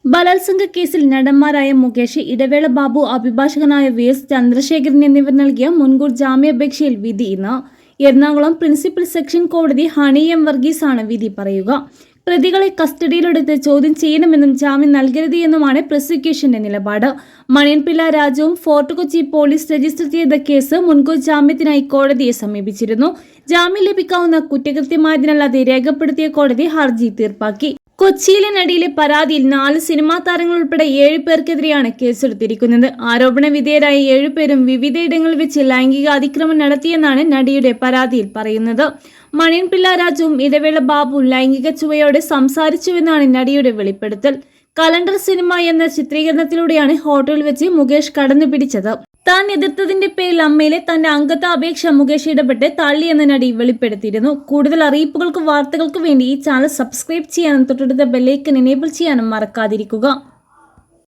ബലാത്സംഗ കേസിൽ നടന്മാരായ മുകേഷ്, ഇടവേള ബാബു, അഭിഭാഷകനായ VS ചന്ദ്രശേഖരൻ എന്നിവർ നൽകിയ മുൻകൂർ ജാമ്യാപേക്ഷയിൽ വിധി ഇന്ന്. എറണാകുളം പ്രിൻസിപ്പൽ സെഷൻ കോടതി ഹണി M. വർഗീസാണ് വിധി പറയുക. പ്രതികളെ കസ്റ്റഡിയിലെടുത്ത് ചോദ്യം ചെയ്യണമെന്നും ജാമ്യം നൽകരുത് എന്നുമാണ് പ്രോസിക്യൂഷന്റെ നിലപാട്. മണിയൻപിള്ള രാജുവും ഫോർട്ട് കൊച്ചി പോലീസ് രജിസ്റ്റർ ചെയ്ത കേസ് മുൻകൂർ ജാമ്യത്തിനായി കോടതിയെ സമീപിച്ചിരുന്നു. ജാമ്യം ലഭിക്കാവുന്ന കുറ്റകൃത്യമായതിനാൽ അത് രേഖപ്പെടുത്തിയ കോടതി ഹർജി തീർപ്പാക്കി. കൊച്ചിയിലെ നടിയിലെ പരാതിയിൽ 4 സിനിമാ താരങ്ങൾ ഉൾപ്പെടെ 7 പേർക്കെതിരെയാണ് കേസെടുത്തിരിക്കുന്നത്. ആരോപണ വിധേയരായ 7 പേരും വിവിധയിടങ്ങളിൽ വെച്ച് ലൈംഗിക അതിക്രമം നടത്തിയെന്നാണ് നടിയുടെ പരാതിയിൽ പറയുന്നത്. മണിയൻപിള്ള രാജുവും ഇടവേള ബാബുവും ലൈംഗിക ചുവയോടെ സംസാരിച്ചുവെന്നാണ് നടിയുടെ വെളിപ്പെടുത്തൽ. കലണ്ടർ സിനിമ എന്ന ചിത്രീകരണത്തിലൂടെയാണ് ഹോട്ടലിൽ വെച്ച് മുകേഷ് കടന്നുപിടിച്ചത്. താൻ എതിർത്തതിന്റെ പേരിൽ അമ്മയിലെ തന്റെ അംഗത്വ അപേക്ഷ മുകേഷ് ഇടപെട്ട് തള്ളിയെന്ന് നടി വെളിപ്പെടുത്തിയിരുന്നു. കൂടുതൽ അറിയിപ്പുകൾക്കും വാർത്തകൾക്കും വേണ്ടി ഈ ചാനൽ സബ്സ്ക്രൈബ് ചെയ്യാനും തൊട്ടടുത്ത ബെല്ലൈക്കൺ എനേബിൾ ചെയ്യാനും മറക്കാതിരിക്കുക.